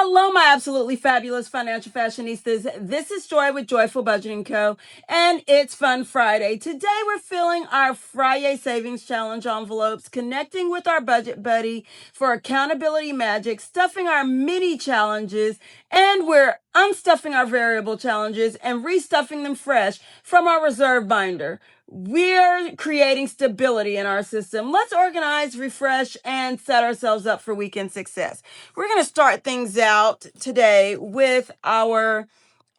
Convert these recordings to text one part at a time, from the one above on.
Hello, my absolutely fabulous financial fashionistas. This is Joy with Joyful Budgeting Co. And it's Fun Friday. Today we're filling our Fri-Yay Savings Challenge envelopes, connecting with our budget buddy for accountability magic, stuffing our mini challenges, and we're unstuffing our variable challenges and restuffing them fresh from our reserve binder. We're creating stability in our system. Let's organize, refresh, and set ourselves up for weekend success. We're going to start things out today with our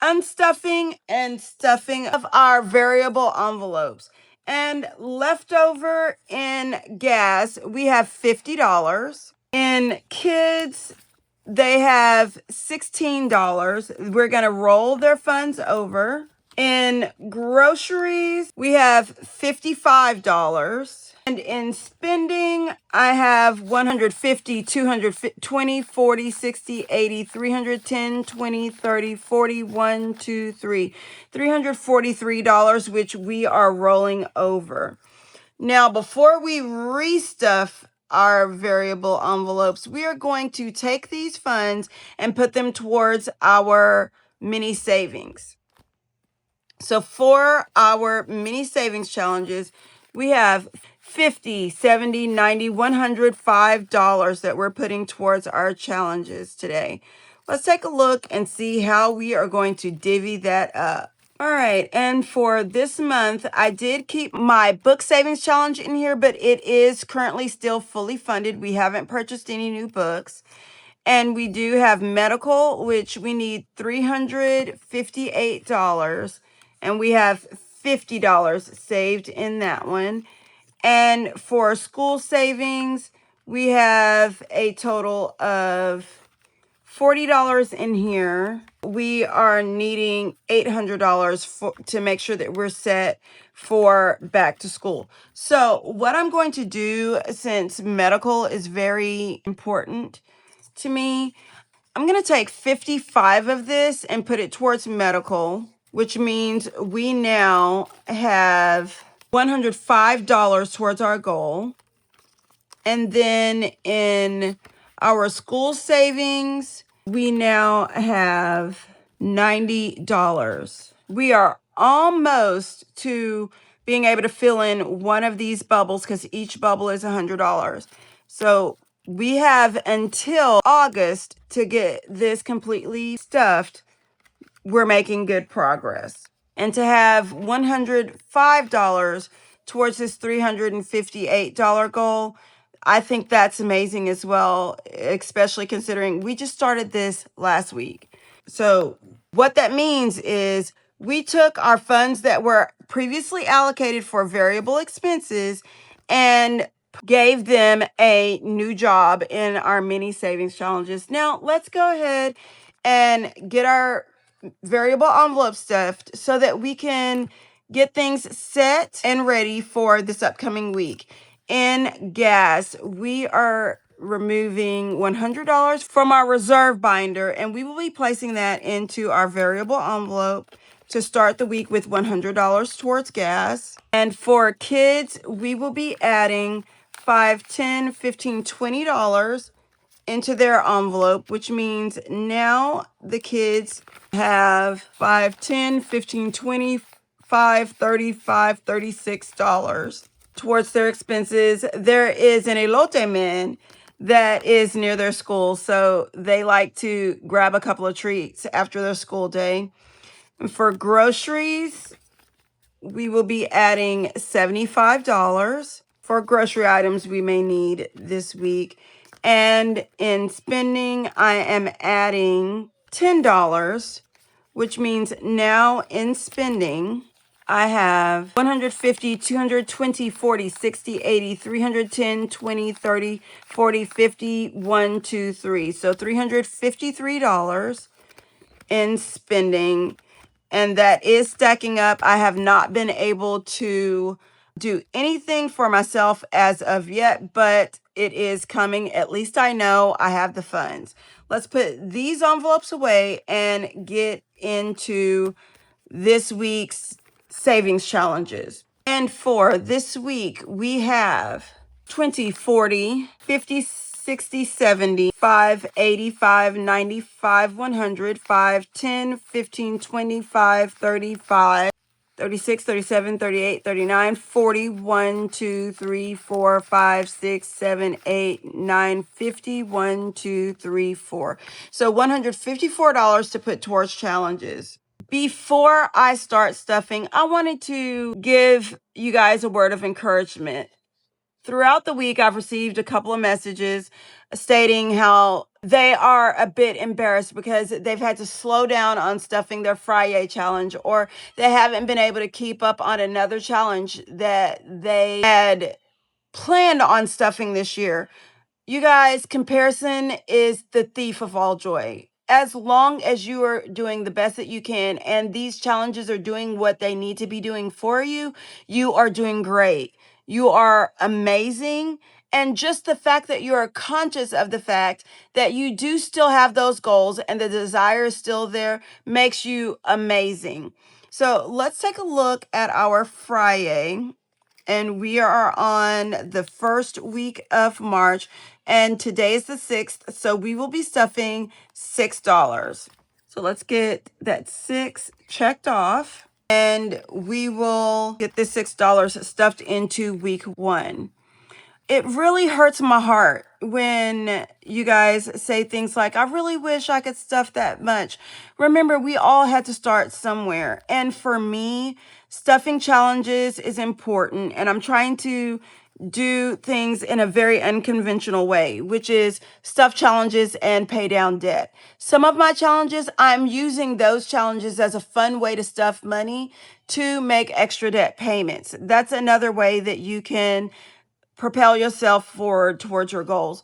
unstuffing and stuffing of our variable envelopes. And leftover in gas, we have $50. In kids, they have $16. We're going to roll their funds over. In groceries, we have $55. And in spending, I have 150, 220, 40, 60, 80, 310, 20, 30, 40, 1, 2, 3. $343, which we are rolling over. Now, before we restuff our variable envelopes, we are going to take these funds and put them towards our mini savings. So for our mini savings challenges, we have $50, $70, $90, $105 that we're putting towards our challenges today. Let's take a look and see how we are going to divvy that up. All right, and for this month, I did keep my book savings challenge in here, but it is currently still fully funded. We haven't purchased any new books. And we do have medical, which we need $358. And we have $50 saved in that one. And for school savings, we have a total of $40 in here. We are needing $800 to make sure that we're set for back to school. So what I'm going to do, since medical is very important to me, I'm going to take 55 of this and put it towards medical, which means we now have $105 towards our goal. And then in our school savings, we now have $90. We are almost to being able to fill in one of these bubbles because each bubble is $100. So we have until August to get this completely stuffed. We're making good progress. And to have $105 towards this $358 goal, I think that's amazing as well, especially considering we just started this last week. So what that means is we took our funds that were previously allocated for variable expenses and gave them a new job in our mini savings challenges. Now, let's go ahead and get our variable envelope stuffed so that we can get things set and ready for this upcoming week. In gas, we are removing $100 from our reserve binder, and we will be placing that into our variable envelope to start the week with $100 towards gas. And for kids, we will be adding $5, $10, $15, $20 into their envelope, which means now the kids have $5, $10, $15, $20, $5, $35, $36 towards their expenses. There is an elote man that is near their school, so they like to grab a couple of treats after their school day. And for groceries, we will be adding $75 for grocery items we may need this week. And in spending, I am adding $10, which means now in spending, I have 150, 220, 40, 60, 80, 310, 20, 30, 40, 50, 1, 2, 3. So $353 in spending. And that is stacking up. I have not been able to do anything for myself as of yet, but it is coming. At least I know I have the funds. Let's put these envelopes away and get into this week's savings challenges. And for this week, we have 20, 40, 50, 60, 70, 5, 85, 95, 100, 5, 10, 15, 25, 35, 36, 37, 38, 39, 40, 1, 2, 3, 4, 5, 6, 7, 8, 9, 50, 1, 2, 3, 4. So $154 to put towards challenges. Before I start stuffing, I wanted to give you guys a word of encouragement. Throughout the week, I've received a couple of messages stating how they are a bit embarrassed because they've had to slow down on stuffing their Fri-Yay challenge, or they haven't been able to keep up on another challenge that they had planned on stuffing this year. You guys, comparison is the thief of all joy. As long as you are doing the best that you can and these challenges are doing what they need to be doing for you, you are doing great. You are amazing. And just the fact that you are conscious of the fact that you do still have those goals and the desire is still there makes you amazing. So let's take a look at our Fri-Yay. And we are on the first week of March, and today is the 6th, so we will be stuffing $6. So let's get that 6 checked off, and we will get this $6 stuffed into week 1. It really hurts my heart when you guys say things like, I really wish I could stuff that much. Remember, we all had to start somewhere. And for me, stuffing challenges is important. And I'm trying to do things in a very unconventional way, which is stuff challenges and pay down debt. Some of my challenges, I'm using those challenges as a fun way to stuff money to make extra debt payments. That's another way that you can propel yourself forward towards your goals,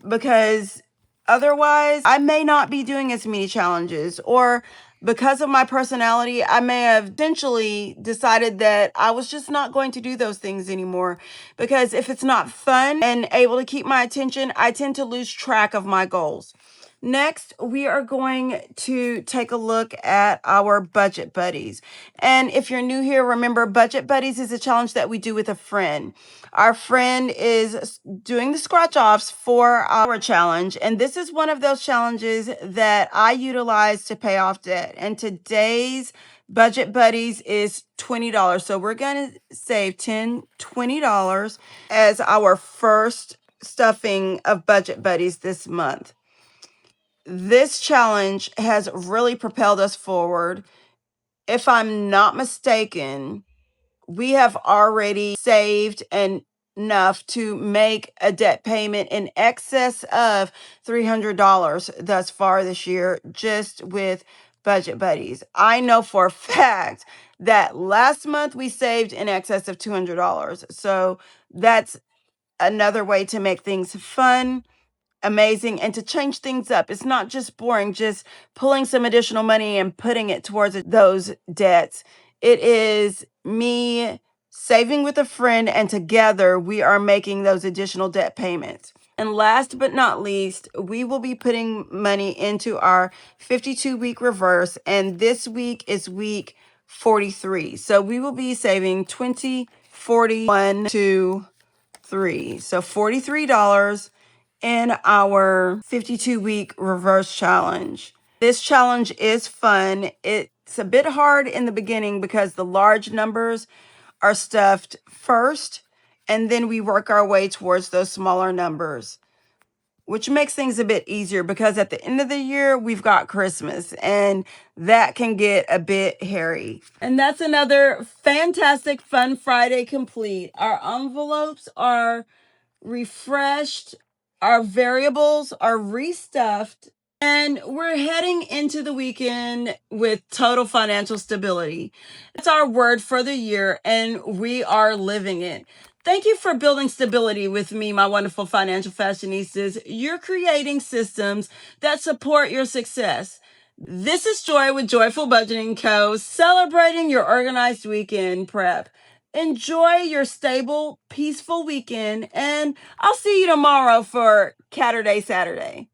because otherwise I may not be doing as many challenges, or because of my personality, I may have eventually decided that I was just not going to do those things anymore, because if it's not fun and able to keep my attention, I tend to lose track of my goals. Next, we are going to take a look at our budget buddies. And if you're new here, remember, budget buddies is a challenge that we do with a friend. Our friend is doing the scratch offs for our challenge. And this is one of those challenges that I utilize to pay off debt. And today's budget buddies is $20. So we're going to save $20 as our first stuffing of budget buddies this month. This challenge has really propelled us forward. If I'm not mistaken, we have already saved enough to make a debt payment in excess of $300 thus far this year, just with budget buddies. I know for a fact that last month we saved in excess of $200. So that's another way to make things fun, amazing, and to change things up. It's not just boring, just pulling some additional money and putting it towards those debts. It is me saving with a friend, and together we are making those additional debt payments. And last but not least, we will be putting money into our 52-week reverse, and this week is week 43. So we will be saving 20, 40, 1, 2, 3. So $43 in our 52-week reverse challenge. This challenge is fun. It's a bit hard in the beginning because the large numbers are stuffed first, and then we work our way towards those smaller numbers, which makes things a bit easier because at the end of the year, we've got Christmas, and that can get a bit hairy. And that's another fantastic Fun Friday complete. Our envelopes are refreshed, our variables are restuffed, and we're heading into the weekend with total financial stability. That's our word for the year, and we are living it. Thank you for building stability with me, my wonderful financial fashionistas. You're creating systems that support your success. This is Joy with Joyful Budgeting Co., celebrating your organized weekend prep. Enjoy your stable, peaceful weekend, and I'll see you tomorrow for Catterday Saturday.